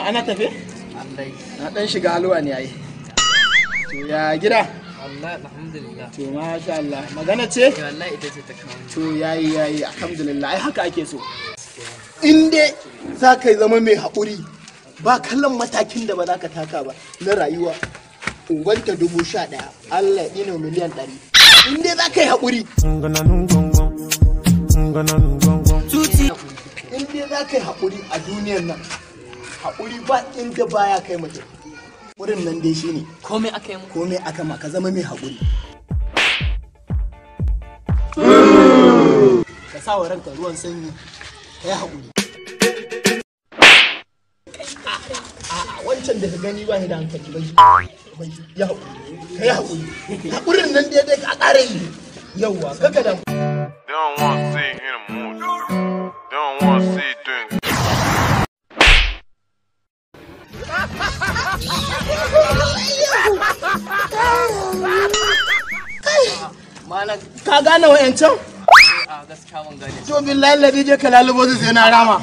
Ana tafe? Na dan shiga halwa ne yayi. To ya gida? Wallahi alhamdulillah. To masha Allah. Magana ce? Wallahi ita ce ta kawo. To yayi alhamdulillah. Ai haka ake so. In dai za ka zama mai haƙuri ba kallon matakin da ba za ka taka ba na rayuwa. Ungwanta 11,000 Allah ya miliyan 100. In dai za ka yi haƙuri. In dai za ka yi haƙuri a duniyar nan. Haƙuri ba inda baya kai mutum. Wurin nan dai shine Komai aka yi mu. komai aka maka zama mai haƙuri. Ka sa wa ranka ruwan sanyi ka yi haƙuri. Wancan da ka gani ba ni da hankali bai ya haƙuri ka yi haƙuri. Haƙurin nan dai ka ƙara yi yawwa kaga da. They don't want to see in a mood. They don't want to see doing. Malam ka gane wa'yancan? A gaskiya ban gane. To billahi ladi je ka lalubo zai sai na rama.